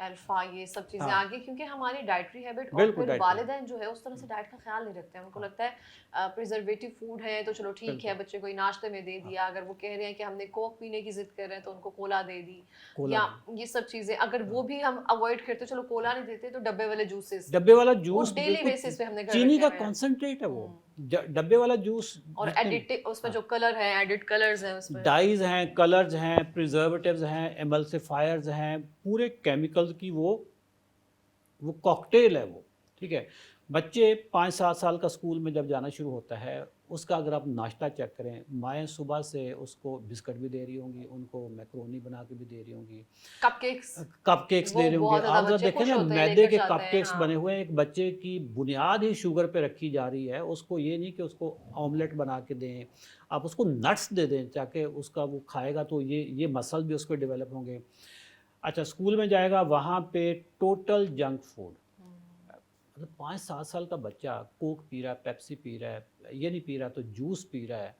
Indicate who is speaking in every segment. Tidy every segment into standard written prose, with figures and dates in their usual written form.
Speaker 1: Alpha یہ سب چیزیں
Speaker 2: ہاں
Speaker 1: آگے، کیونکہ ہماری ڈائٹری ہیبٹ اور
Speaker 2: بالکل
Speaker 1: پھر
Speaker 2: ڈائٹ پہ
Speaker 1: والدین جو ہے اس طرح سے ڈائٹ کا خیال نہیں رکھتے ہیں. ان کو لگتا ہے پریزرویٹو فوڈ ہے تو چلو ٹھیک ہے،
Speaker 2: بالکل
Speaker 1: بچے کو ناشتے میں دے دیا. اگر وہ کہہ رہے ہیں کہ ہم نے کوک پینے کی ضد کر رہے ہیں تو ان کو کولا دے دی،
Speaker 2: کولا
Speaker 1: یا
Speaker 2: دیں.
Speaker 1: یہ سب چیزیں. اگر وہ بھی ہم اوائڈ کرتے چلو کولا نہیں دیتے تو ڈبے والے جوسز
Speaker 2: ڈبے والا
Speaker 1: وہ
Speaker 2: جوس
Speaker 1: ڈیلی
Speaker 2: بالکل
Speaker 1: بیسس پہ ہم نے گھر
Speaker 2: چینی
Speaker 1: رکھے
Speaker 2: کا
Speaker 1: ہوئے ہیں.
Speaker 2: کانسنٹریٹ ہے وہ. ڈبے والا جوس
Speaker 1: اور
Speaker 2: جتنے
Speaker 1: ایڈٹ اس میں جو کلر ہے، ایڈٹ کلرز ہیں اس میں.
Speaker 2: ڈائز ہیں، کلرز ہیں، پریزرویٹیوز ہیں، ایملسیفائرز ہیں، پورے کیمیکلز کی وہ کاکٹیل ہے وہ. ٹھیک ہے. بچے 5-7 سال کا اسکول میں جب جانا شروع ہوتا ہے، اس کا اگر آپ ناشتہ چیک کریں، مائیں صبح سے اس کو بسکٹ بھی دے رہی ہوں گی، ان کو میکرونی بنا کے بھی دے رہی ہوں گی،
Speaker 1: کپ کیکس
Speaker 2: کپ کیکس
Speaker 1: وہ
Speaker 2: دے رہے ہوں گے.
Speaker 1: بہت زیادہ
Speaker 2: آپ ذرا
Speaker 1: بچے
Speaker 2: دیکھیں
Speaker 1: خوش
Speaker 2: نا،
Speaker 1: ہوتے ہیں لے
Speaker 2: میدے
Speaker 1: کر
Speaker 2: کے
Speaker 1: جاتے
Speaker 2: کپ
Speaker 1: ہیں.
Speaker 2: کیکس
Speaker 1: ہاں
Speaker 2: بنے ہوئے ہیں. ایک بچے کی بنیاد ہی شوگر پہ رکھی جا رہی ہے. اس کو یہ نہیں کہ اس کو آملیٹ بنا کے دیں، آپ اس کو نٹس دے دیں تاکہ اس کا وہ کھائے گا تو یہ مسل بھی اس کو ڈیولپ ہوں گے. اچھا اسکول میں جائے گا، وہاں پہ ٹوٹل جنک فوڈ. مطلب 5-7 سال کا بچہ کوک پی رہا ہے، پیپسی پی رہا ہے، یہ نہیں پی رہا تو جوس پی رہا ہے.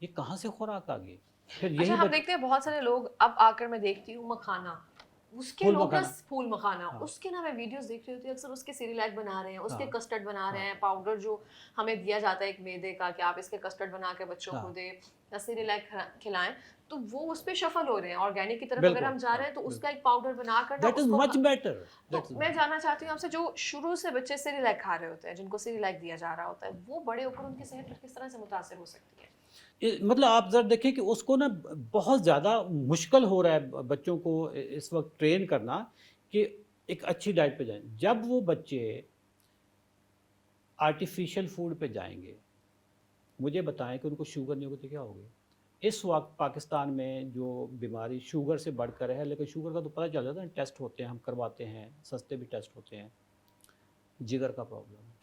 Speaker 2: یہ کہاں سے خوراک آ گئی؟ پھر
Speaker 1: اچھا
Speaker 2: یہی
Speaker 1: ہم دیکھتے ہیں بہت سارے لوگ اب آ کر میں دیکھتی ہوں مکھانا، اس کے
Speaker 2: پھول
Speaker 1: لوگ نا
Speaker 2: مکھانا.
Speaker 1: پھول مکھانا،
Speaker 2: ہاں
Speaker 1: اس کے نا میں ویڈیوز دیکھ رہی ہوتی ہوں، اکثر اس کے سیریلیک بنا رہے ہیں، اس کے
Speaker 2: ہاں
Speaker 1: کسٹرڈ بنا رہے
Speaker 2: ہاں
Speaker 1: ہیں، پاؤڈر جو ہمیں دیا جاتا ہے ایک میدے کا کہ آپ اس کے کسٹرڈ بنا کے بچوں
Speaker 2: ہاں
Speaker 1: کو دیں یا سیریلیک کھلائیں، تو وہ اس پہ شفل ہو رہے ہیں. آرگینک کی طرف اگر
Speaker 2: بالکل
Speaker 1: ہم جا
Speaker 2: ہاں
Speaker 1: رہے ہیں تو اس
Speaker 2: بالکل.
Speaker 1: کا ایک پاؤڈر بنا کر نا
Speaker 2: دیٹ
Speaker 1: اس
Speaker 2: از
Speaker 1: کو
Speaker 2: مچ بیٹر.
Speaker 1: تو میں جاننا چاہتی ہوں آپ سے، جو شروع سے بچے سیریلیک کھا رہے ہوتے ہیں، جن کو سیریلیک دیا جا رہا ہوتا ہے، وہ بڑے ہو کر ان کی صحت پر کس طرح سے متاثر ہو سکتی ہے؟
Speaker 2: مطلب آپ ذرا دیکھیں کہ اس کو نا بہت زیادہ مشکل ہو رہا ہے بچوں کو اس وقت ٹرین کرنا کہ ایک اچھی ڈائٹ پہ جائیں. جب وہ بچے آرٹیفیشل فوڈ پہ جائیں گے، مجھے بتائیں کہ ان کو شوگر نہیں ہوگی تو کیا ہوگی؟ اس وقت پاکستان میں جو بیماری شوگر سے بڑھ کر ہے، لیکن شوگر کا تو پتہ چل جاتا ہے، ٹیسٹ ہوتے ہیں، ہم کرواتے ہیں، سستے بھی ٹیسٹ ہوتے ہیں. جگر کا پرابلم ہے.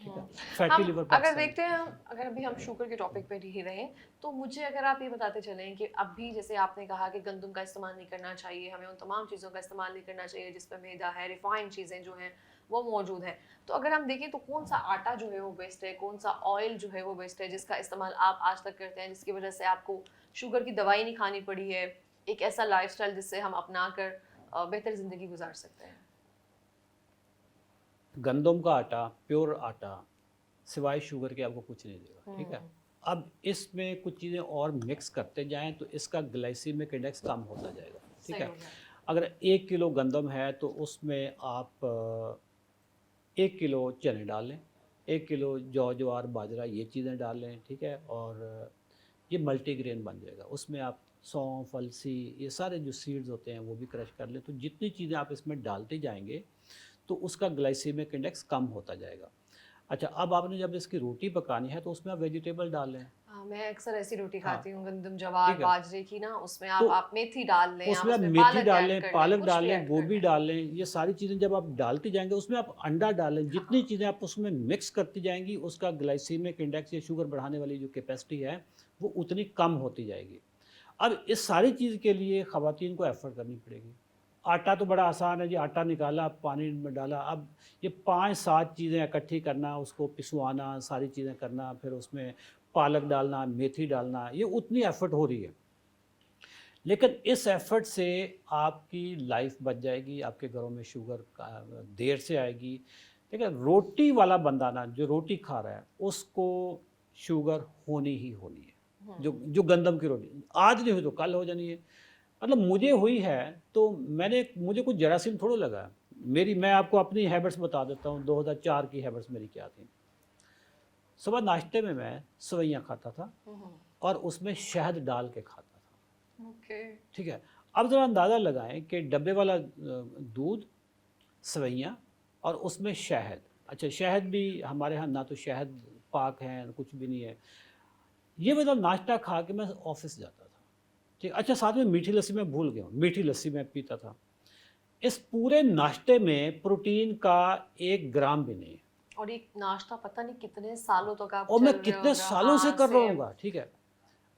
Speaker 2: ٹھیک ہے. فیٹی
Speaker 1: ہم
Speaker 2: لیور
Speaker 1: اگر
Speaker 2: پاکستان
Speaker 1: دیکھتے ہیں،
Speaker 2: میں.
Speaker 1: اگر ابھی ہم شوگر کے ٹاپک پہ ہی رہیں تو مجھے اگر آپ یہ بتاتے چلیں کہ اب بھی جیسے آپ نے کہا کہ گندم کا استعمال نہیں کرنا چاہیے، ہمیں ان تمام چیزوں کا استعمال نہیں کرنا چاہیے جس پہ میدا ہے، ریفائنڈ چیزیں جو ہیں وہ موجود ہیں، تو اگر ہم دیکھیں تو کون سا آٹا جو ہے وہ بیسٹ ہے، کون سا آئل جو ہے وہ بیسٹ ہے جس کا استعمال آپ آج تک کرتے ہیں، جس کی وجہ سے آپ کو شوگر کی دوائی نہیں کھانی پڑی ہے، ایک ایسا لائف اسٹائل جس سے ہم اپنا کر بہتر زندگی گزار سکتے ہیں؟
Speaker 2: گندم کا آٹا، پیور آٹا، سوائے شوگر کے آپ کو کچھ نہیں دے گا. ٹھیک ہے. اب اس میں کچھ چیزیں اور مکس کرتے جائیں تو اس کا گلائسیمک انڈیکس کم ہوتا جائے گا. ٹھیک ہے. اگر 1 کلو گندم ہے تو اس میں آپ 1 کلو چنے ڈال لیں، 1 کلو جوار باجرہ، یہ چیزیں ڈال لیں. ٹھیک ہے. اور یہ ملٹی گرین بن جائے گا. اس میں آپ سونف، السی، یہ سارے جو سیڈز ہوتے ہیں وہ بھی کرش کر لیں. تو جتنی چیزیں آپ اس میں ڈالتے جائیں گے تو اس کا گلائسیمک انڈیکس کم ہوتا جائے گا. اچھا اب آپ نے جب اس کی روٹی پکانی ہے تو اس میں آپ ویجیٹیبل ڈال لیں.
Speaker 1: میں اکثر ایسی روٹی
Speaker 2: ہاں
Speaker 1: کھاتی ہوں گندم جوار
Speaker 2: ٹھیک ہے.
Speaker 1: باجرے کی نا، اس میں
Speaker 2: تو
Speaker 1: آپ میتھی ڈال لیں،
Speaker 2: اس
Speaker 1: آپ
Speaker 2: میں
Speaker 1: اس
Speaker 2: آپ
Speaker 1: میں
Speaker 2: میتھی
Speaker 1: پالک
Speaker 2: ڈال
Speaker 1: ایڈ
Speaker 2: لیں،
Speaker 1: کر لیں،
Speaker 2: پالک
Speaker 1: کچھ
Speaker 2: ڈال
Speaker 1: بھی
Speaker 2: لیں،
Speaker 1: ایڈ کر
Speaker 2: گوبھی
Speaker 1: لیں.
Speaker 2: ڈال لیں. یہ ساری چیزیں جب آپ ڈالتی جائیں گے، اس میں آپ انڈا ڈالیں. جتنی چیزیں آپ اس میں مکس کرتی جائیں گی اس کا گلائسیمک انڈیکس یا شوگر بڑھانے والی جو کیپیسٹی ہے وہ اتنی کم ہوتی جائے گی. اب اس ساری چیز کے لیے خواتین کو ایفرٹ کرنی پڑے گی. آٹا تو بڑا آسان ہے جی، آٹا نکالا، پانی میں ڈالا. اب یہ 5-7 چیزیں اکٹھی کرنا، اس کو پسوانا، ساری چیزیں کرنا، پھر اس میں پالک ڈالنا، میتھی ڈالنا، یہ اتنی ایفرٹ ہو رہی ہے. لیکن اس ایفرٹ سے آپ کی لائف بچ جائے گی، آپ کے گھروں میں شوگر دیر سے آئے گی. لیکن روٹی والا بندہ نا، جو روٹی کھا رہا ہے اس کو شوگر ہونی ہی ہونی ہے. جو گندم کی روٹی آج نہیں ہوئی تو کل ہو جانی ہے. مطلب مجھے ہوئی ہے تو مجھے کچھ جراثیم تھوڑا لگا. میں آپ کو اپنی ہیبٹس بتا دیتا ہوں. 2004 کی ہیبٹس میری کیا تھیں. صبح ناشتے میں سویاں کھاتا تھا اور اس میں شہد ڈال کے کھاتا تھا. ٹھیک ہے. اب ذرا اندازہ لگائیں کہ ڈبے والا دودھ، سویاں اور اس میں شہد. اچھا شہد بھی ہمارے ہاں نہ تو شہد پاک ہے، کچھ بھی نہیں ہے. یہ مطلب ناشتہ کھا کے میں آفس جاتا تھا. ٹھیک. اچھا ساتھ میں میٹھی لسی میں بھول گیا ہوں، میٹھی لسی میں پیتا تھا. اس پورے ناشتے میں پروٹین کا 1 گرام بھی نہیں ہے.
Speaker 1: اور ایک ناشتہ پتہ نہیں کتنے سالوں تک آپ
Speaker 2: اور میں
Speaker 1: چل رہے
Speaker 2: کتنے
Speaker 1: ہوگا.
Speaker 2: سالوں سے
Speaker 1: ہاں
Speaker 2: کر رہا ہوں
Speaker 1: سیم.
Speaker 2: گا. ٹھیک ہے.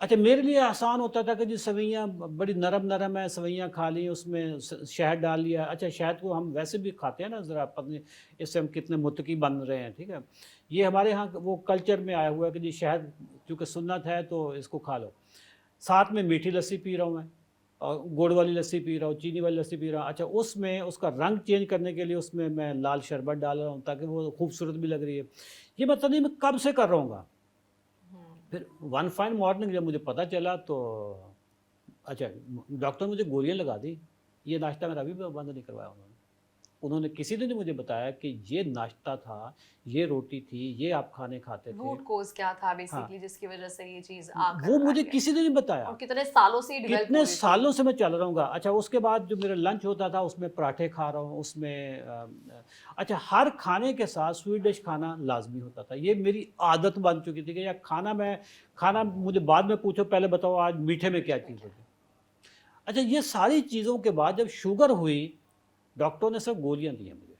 Speaker 2: اچھا میرے لیے آسان ہوتا تھا کہ جی سویاں بڑی نرم نرم ہے، سویاں کھا لی، اس میں شہد ڈال لیا. اچھا شہد کو ہم ویسے بھی کھاتے ہیں نا، ذرا پتہ اس سے ہم کتنے متقی بن رہے ہیں. ٹھیک ہے. یہ ہمارے ہاں وہ کلچر میں آیا ہوا ہے کہ جی شہد چونکہ سنت ہے تو اس کو کھا لو. ساتھ میں میٹھی لسی پی رہا ہوں میں. और गुड़ वाली लस्सी पी रहा हूँ, चीनी वाली लस्सी पी रहा हूँ, अच्छा उसमें उसका रंग चेंज करने के लिए उसमें मैं लाल शरबत डाल रहा हूँ ताकि वो खूबसूरत भी लग रही है। ये मतलब नहीं मैं कब से कर रहा हूँ। फिर वन फाइन मॉर्निंग जब मुझे पता चला तो अच्छा डॉक्टर ने मुझे गोलियां लगा दी। ये नाश्ता मेरा अभी भी बंद नहीं करवाया उन्होंने। उन्होंने किसी ने मुझे बताया कि ये नाश्ता था, ये रोटी थी, ये आप खाने खाते थे।
Speaker 1: रूट कोज क्या था
Speaker 2: हाँ,
Speaker 1: बेसिकली जिसकी वजह से ये चीज
Speaker 2: वो
Speaker 1: आकर
Speaker 2: मुझे
Speaker 1: आई है
Speaker 2: किसी ने नहीं बताया।
Speaker 1: और कितने सालों से डेवलप हो
Speaker 2: कितने
Speaker 1: रही
Speaker 2: सालों
Speaker 1: थी।
Speaker 2: से मैं चल रहा हूँ। अच्छा उसके बाद जो मेरा लंच होता था उसमें पराठे खा रहा हूँ, उसमें अच्छा हर खाने के साथ स्वीट डिश खाना लाजमी होता था। ये मेरी आदत बन चुकी थी कि यार खाना मुझे बाद में पूछो, पहले बताओ आज मीठे में क्या चीज़ होगी। अच्छा ये सारी चीज़ों के बाद जब शुगर हुई, डॉक्टरों ने सब गोलियां दी हैं मुझे।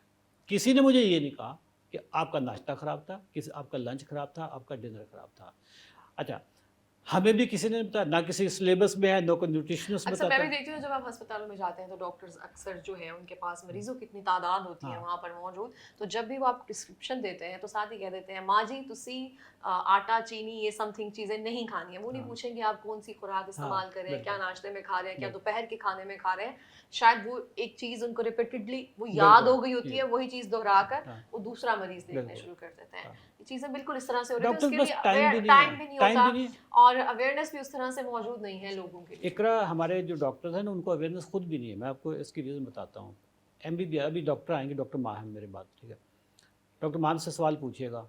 Speaker 2: किसी ने मुझे ये नहीं कहा कि आपका नाश्ता ख़राब था, किसी आपका लंच ख़राब था, आपका डिनर ख़राब था। अच्छा हमें भी किसी ने बताया, ना किसी सिलेबस में है, ना कोई न्यूट्रिशनिस्ट
Speaker 1: अक्सर मैं
Speaker 2: बताता
Speaker 1: भी
Speaker 2: है।
Speaker 1: देखती हूँ जब आप अस्पतालों में जाते हैं तो डॉक्टर्स अक्सर जो है उनके पास मरीजों की इतनी तादाद होती है
Speaker 2: हाँ,
Speaker 1: वहाँ पर मौजूद, तो जब भी वो आप प्रिस्क्रिप्शन देते हैं तो साथ ही कह देते हैं माँ जी तुसी आटा चीनी ये समथिंग चीज़ें नहीं खानी है। वो नहीं
Speaker 2: हाँ,
Speaker 1: पूछेंगे आप कौन सी खुराक
Speaker 2: हाँ,
Speaker 1: इस्तेमाल कर रहे हैं, क्या
Speaker 2: बिल्कुल,
Speaker 1: नाश्ते में खा रहे हैं, क्या
Speaker 2: बिल्कुल,
Speaker 1: दोपहर के खाने में खा रहे हैं। शायद वो एक चीज़ उनको रिपीटेडली वो याद
Speaker 2: बिल्कुल,
Speaker 1: हो गई होती
Speaker 2: जी,
Speaker 1: है, वही चीज़ दोहरा कर
Speaker 2: हाँ,
Speaker 1: वो दूसरा मरीज देखने
Speaker 2: बिल्कुल,
Speaker 1: शुरू कर देते हैं।
Speaker 2: हाँ।
Speaker 1: ये चीज़ें बिल्कुल इस तरह से हो रही थी,
Speaker 2: डॉक्टर के
Speaker 1: उसके
Speaker 2: पास
Speaker 1: लिए
Speaker 2: टाइम
Speaker 1: अवेयर
Speaker 2: भी नहीं है,
Speaker 1: टाइम भी नहीं
Speaker 2: टाइम
Speaker 1: होता
Speaker 2: भी नहीं है।
Speaker 1: और अवेयरनेस भी उस तरह से मौजूद नहीं है लोगों के लिए।
Speaker 2: इकरा हमारे जो डॉक्टर्स हैं ना उनको अवेयरनेस खुद भी नहीं है। मैं आपको इसकी रीज़न बताता हूँ। एमबीबीएस अभी डॉक्टर आएंगे, डॉक्टर माह है मेरे बाद, ठीक है। डॉक्टर मान से सवाल पूछिएगा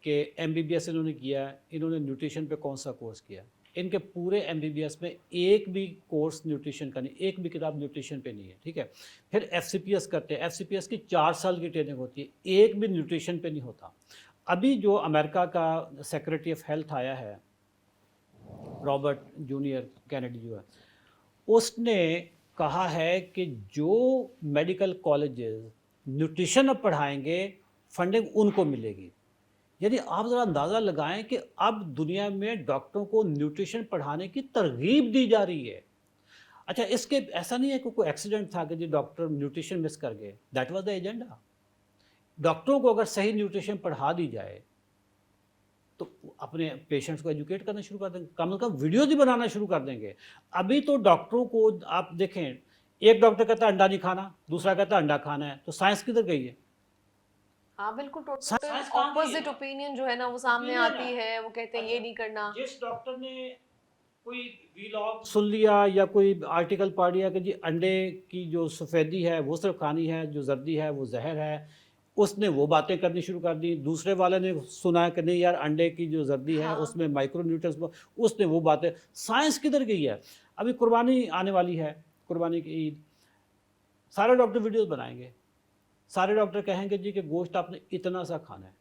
Speaker 2: कि एमबीबीएस इन्होंने किया है, इन्होंने न्यूट्रिशन पे कौन सा कोर्स किया है। इनके पूरे एमबीबीएस में एक भी कोर्स न्यूट्रिशन का नहीं, एक भी किताब न्यूट्रिशन पे नहीं है, ठीक है। फिर एफसीपीएस करते हैं, एफसीपीएस की 4 साल की ट्रेनिंग होती है, एक भी न्यूट्रिशन पे नहीं होता। अभी जो अमेरिका का सेक्रेटरी ऑफ हेल्थ आया है, रॉबर्ट जूनियर कैनेडी जो है, उसने कहा है कि जो मेडिकल कॉलेजेस न्यूट्रिशन अब पढ़ाएंगे फंडिंग उनको मिलेगी। यानी आप ज़रा अंदाज़ा लगाएं कि अब दुनिया में डॉक्टरों को न्यूट्रिशन पढ़ाने की तरगीब दी जा रही है। अच्छा इसके ऐसा नहीं है कि कोई एक्सीडेंट था कि जी डॉक्टर न्यूट्रिशन मिस कर गए, दैट वाज द एजेंडा। डॉक्टरों को अगर सही न्यूट्रिशन पढ़ा दी जाए तो अपने पेशेंट्स को एजुकेट करना शुरू कर देंगे, कम से कम वीडियोज ही बनाना शुरू कर देंगे। अभी तो डॉक्टरों को आप देखें, एक डॉक्टर कहता है अंडा नहीं खाना, दूसरा कहता है अंडा खाना है, तो साइंस किधर गई है?
Speaker 1: हाँ बिल्कुल, टोटल
Speaker 2: साइंस कहाँ गई
Speaker 1: ऑपोजिट
Speaker 2: है?
Speaker 1: ओपिनियन जो है ना वो सामने
Speaker 2: ओपिनियन
Speaker 1: आती
Speaker 2: है।
Speaker 1: है, वो कहते हैं ये
Speaker 2: अच्छा
Speaker 1: नहीं करना।
Speaker 2: जिस डॉक्टर ने कोई व्लॉग सुन लिया या कोई आर्टिकल पढ़ लिया कि जी अंडे की जो सफ़ेदी है वो सिर्फ खानी है, जो जर्दी है वो जहर है, उसने वो बातें करनी शुरू कर दी। दूसरे वाले ने सुना कि नहीं यार अंडे की जो जर्दी है
Speaker 1: हाँ
Speaker 2: उसमें माइक्रो न्यूट्रिएंट्स, उसने वो बातें। साइंस किधर गई है? अभी कुर्बानी आने वाली है, कुर्बानी की ईद, सारे डॉक्टर वीडियोस बनाएंगे, सारे डॉक्टर कहेंगे जी कि गोश्त आपने इतना सा खाना है।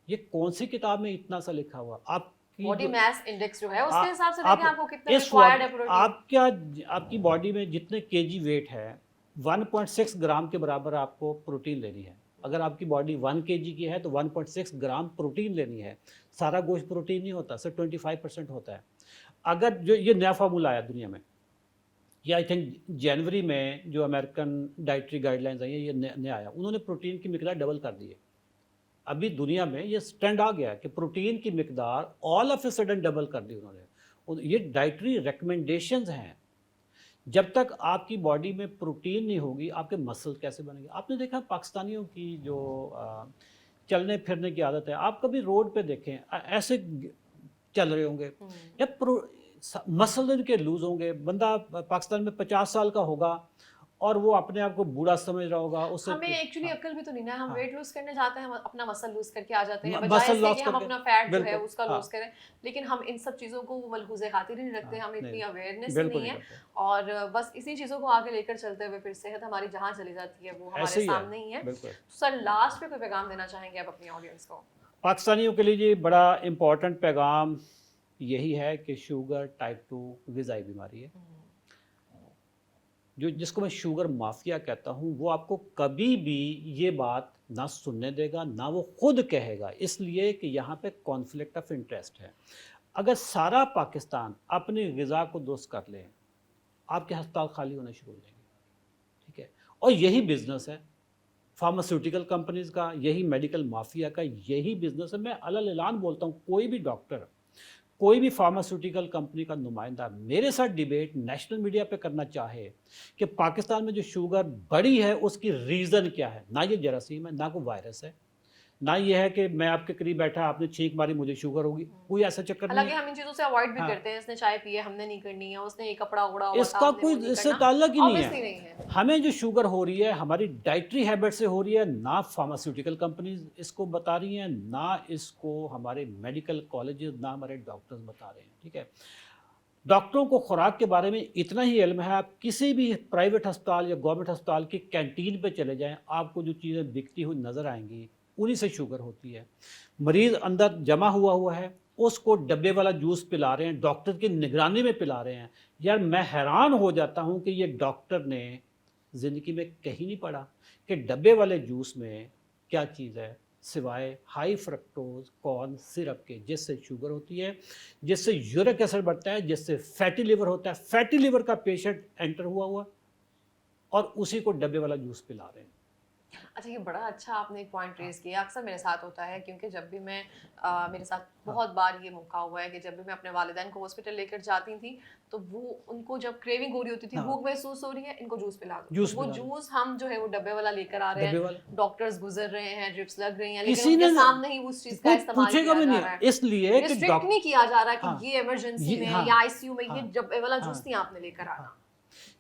Speaker 2: ये कौन सी किताब में इतना सा लिखा हुआ? आपकी
Speaker 1: बॉडी
Speaker 2: जो
Speaker 1: मास इंडेक्स जो है
Speaker 2: आ,
Speaker 1: उसके हिसाब से देखें
Speaker 2: आप
Speaker 1: आपको कितना
Speaker 2: इस
Speaker 1: रिक्वायर्ड है
Speaker 2: वक्त
Speaker 1: प्रोटीन।
Speaker 2: आप क्या आपकी बॉडी में जितने केजी वेट है 1.6 ग्राम के बराबर आपको प्रोटीन लेनी है। अगर आपकी बॉडी 1 केजी की है तो 1.6 ग्राम प्रोटीन लेनी है। सारा गोश्त प्रोटीन नहीं होता, सिर्फ 25% होता है। अगर जो ये नया फार्मूला आया दुनिया में, ये आई थिंक जनवरी में जो अमेरिकन डाइटरी गाइडलाइंस आई है, ये नया आया, उन्होंने प्रोटीन की मिकदार डबल कर दी है। अभी दुनिया में ये स्टैंड आ गया कि प्रोटीन की मिकदार all of a sudden double कर दी उन्होंने। ये डाइटरी रिकमेंडेशंस हैं। जब तक आपकी बॉडी में प्रोटीन नहीं होगी आपके मसल कैसे बनेंगे? आपने देखा पाकिस्तानियों की जो चलने फिरने की आदत है, आप कभी रोड पे देखें ऐसे चल रहे होंगे या मसल इनके लूज होंगे। बंदा पाकिस्तान में 50 साल का होगा और वो अपने आप को बूढ़ा समझ रहा होगा उससे।
Speaker 1: हमें एक्चुअली
Speaker 2: हाँ,
Speaker 1: अक्ल भी तो नहीं ना, हम
Speaker 2: हाँ,
Speaker 1: वेट लूज करने जाते हैं, हम अपना मसल लूज करके आ जाते हैं बजाय
Speaker 2: मसल
Speaker 1: इसके
Speaker 2: लॉस
Speaker 1: कि हम
Speaker 2: करके,
Speaker 1: अपना फैट जो है
Speaker 2: बिल्कुल,
Speaker 1: उसका
Speaker 2: हाँ,
Speaker 1: लूज करें। लेकिन हम इन सब चीज़ों को मलहूज़े खातिर ही नहीं रखते,
Speaker 2: हाँ,
Speaker 1: हमें इतनी
Speaker 2: नहीं,
Speaker 1: अवेयरनेस
Speaker 2: बिल्कुल
Speaker 1: नहीं
Speaker 2: नहीं
Speaker 1: है।
Speaker 2: करते।
Speaker 1: और बस इसी चीज़ों को आगे लेकर चलते हुए फिर सेहत हमारी जहाँ चली जाती है वो हमारे
Speaker 2: ऐसे ही है,
Speaker 1: सामने ही है।
Speaker 2: बिल्कुल।
Speaker 1: सर लास्ट में कोई पैगाम देना चाहेंगे आप अपनी ऑडियंस को?
Speaker 2: पाकिस्तानियों के लिए जी बड़ा इम्पोर्टेंट पैगाम यही है कि शुगर टाइप 2 ग़िज़ाई बीमारी है, जो जिसको मैं शुगर माफिया कहता हूँ, वो आपको कभी भी ये बात ना सुनने देगा ना वो खुद कहेगा, इसलिए कि यहाँ पे कॉन्फ्लिक्ट ऑफ इंटरेस्ट है। अगर सारा पाकिस्तान अपनी ग़िज़ा को दुरुस्त कर ले, आपके अस्पताल खाली होने शुरू हो जाएंगे, ठीक है। और यही बिज़नेस है फार्मास्यूटिकल कंपनीज़ का, यही मेडिकल माफिया का, यही बिज़नेस है। मैं अलग ऐलान बोलता हूँ, कोई भी डॉक्टर कोई भी फार्मास्यूटिकल कंपनी का नुमाइंदा मेरे साथ डिबेट नेशनल मीडिया पे करना चाहे कि पाकिस्तान में जो शुगर बढ़ी है उसकी रीज़न क्या है, ना ये जरासीम है, ना कोई वायरस है, ना ये है कि मैं आपके करीब बैठा आपने छींक मारी मुझे शुगर होगी, कोई ऐसा चक्कर नहीं
Speaker 1: हालांकि
Speaker 2: है।
Speaker 1: हम इन चीज़ों से अवॉइड भी
Speaker 2: हाँ,
Speaker 1: करते हैं, इसने चाय पी है हमने नहीं करनी है, उसने ये कपड़ा उड़ा हुआ था
Speaker 2: इसका
Speaker 1: हमने
Speaker 2: कोई
Speaker 1: वो नहीं
Speaker 2: इससे
Speaker 1: करना,
Speaker 2: ताल्लुक ही नहीं
Speaker 1: ऑब्वियसली
Speaker 2: है।
Speaker 1: नहीं है।
Speaker 2: हमें जो शुगर हो रही है हमारी डाइटरी हैबिट से हो रही है, ना फार्मास्यूटिकल कंपनीज इसको बता रही हैं, ना इसको हमारे मेडिकल कॉलेजेस, ना हमारे डॉक्टर्स बता रहे हैं। ठीक है, डॉक्टरों को खुराक के बारे में इतना ही इल्म है, आप किसी भी प्राइवेट अस्पताल या गवर्नमेंट अस्पताल की कैंटीन पे चले जाएं, आपको जो चीज़ें बिकती हुई नज़र आएंगी उन्हीं से शुगर होती है। मरीज़ अंदर जमा हुआ है, उसको डब्बे वाला जूस पिला रहे हैं, डॉक्टर की निगरानी में पिला रहे हैं। यार मैं हैरान हो जाता हूँ कि ये डॉक्टर ने ज़िंदगी में कहीं नहीं पढ़ा कि डब्बे वाले जूस में क्या चीज़ है सिवाय हाई फ्रक्टोज कॉर्न सिरप के, जिससे शुगर होती है, जिससे यूरिक एसिड बढ़ता है, जिससे फैटी लिवर होता है। फैटी लिवर का पेशेंट एंटर हुआ और उसी को डब्बे वाला जूस पिला रहे हैं।
Speaker 1: अच्छा, ये बड़ा अच्छा आपने एक पॉइंट रेज़ किया। अक्सर मेरे साथ होता है, क्योंकि जब भी मैं मेरे साथ बहुत बार ये मौका हुआ है कि जब भी मैं अपने वालिदैन को हॉस्पिटल लेकर जाती थी, तो वो उनको जब क्रेविंग हो रही होती थी,
Speaker 2: हाँ।
Speaker 1: भूख महसूस हो रही है, इनको जूस पिला दो।
Speaker 2: जूस
Speaker 1: वो
Speaker 2: पिला दो।
Speaker 1: जूस हम जो है वो डब्बे वाला लेकर आ रहे
Speaker 2: डब्बे
Speaker 1: हैं,
Speaker 2: वाला
Speaker 1: डॉक्टर्स गुज़र रहे हैं, ड्रिप्स लग रही हैं, लेकिन
Speaker 2: किसी
Speaker 1: उनके
Speaker 2: ने
Speaker 1: सामने ही उस चीज़ का
Speaker 2: कोई
Speaker 1: इस्तेमाल
Speaker 2: पूछेगा
Speaker 1: किया
Speaker 2: भी
Speaker 1: जा
Speaker 2: नहीं
Speaker 1: रहा
Speaker 2: है,
Speaker 1: है।
Speaker 2: इसलिए कि
Speaker 1: रिस्ट्रिक्ट नहीं किया जा रहा कि
Speaker 2: हाँ,
Speaker 1: ये इमरजेंसी
Speaker 2: ये
Speaker 1: में
Speaker 2: हाँ,
Speaker 1: या आईसीयू में ये
Speaker 2: हाँ,
Speaker 1: डब्बे वाला
Speaker 2: हाँ।
Speaker 1: जूस नहीं आपने लेकर आना।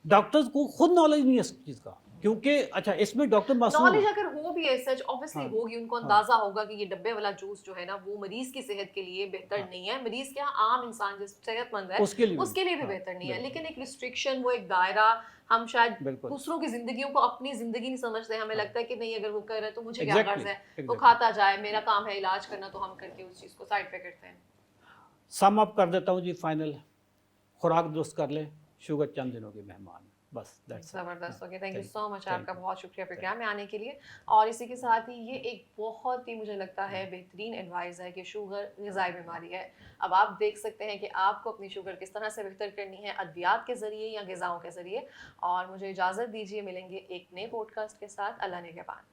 Speaker 2: डॉक्टर्स को खुद नॉलेज नहीं है इस चीज़ का, क्योंकि अच्छा इसमें डॉक्टर मासूम
Speaker 1: नॉलेज
Speaker 2: है।
Speaker 1: अगर हो भी है सच, ऑब्वियसली
Speaker 2: हाँ,
Speaker 1: होगी, उनको
Speaker 2: हाँ,
Speaker 1: अंदाजा होगा कि ये डब्बे वाला जूस जो है ना वो मरीज की सेहत के लिए बेहतर
Speaker 2: हाँ,
Speaker 1: नहीं है, मरीज क्या आम इंसान जो सेहतमंद है
Speaker 2: उसके लिए भी
Speaker 1: उसके लिए भी
Speaker 2: हाँ,
Speaker 1: बेहतर नहीं है।
Speaker 2: बिल्कुल,
Speaker 1: लेकिन एक रिस्ट्रिक्शन, वो एक दायरा, हम शायद
Speaker 2: बिल्कुल,
Speaker 1: दूसरों की जिंदगियों को अपनी जिंदगी नहीं समझते। हमें
Speaker 2: हाँ,
Speaker 1: लगता है कि नहीं, अगर वो कर रहे हैं तो मुझे क्या
Speaker 2: एग्जैक्टली
Speaker 1: गर्ज है, वो
Speaker 2: एग्जैक्टली।
Speaker 1: खाता जाए, मेरा काम है इलाज करना, तो हम करके उस चीज को साइड पे करते हैं।
Speaker 2: सम अप कर देता हूँ जी, फाइनल खुराक दुरुस्त कर ले, शुगर चंद दिनों की मेहमान है, बस दैट्स इट।
Speaker 1: ज़बरदस्त हो गया। Thank you
Speaker 2: thank
Speaker 1: so much,
Speaker 2: thank
Speaker 1: आपका
Speaker 2: यू
Speaker 1: बहुत शुक्रिया
Speaker 2: थैंक
Speaker 1: प्रोग्राम में आने के लिए। और इसी के साथ ही ये एक बहुत ही मुझे लगता है बेहतरीन एडवाइस है कि शुगर ग़िज़ाई बीमारी है। अब आप देख सकते हैं कि आपको अपनी शुगर किस तरह से बेहतर करनी है, अद्वियात के ज़रिए या ग़िज़ाओं के ज़रिए। और मुझे इजाज़त दीजिए, मिलेंगे एक नए पॉडकास्ट के साथ। अल्लाह ने के बाद।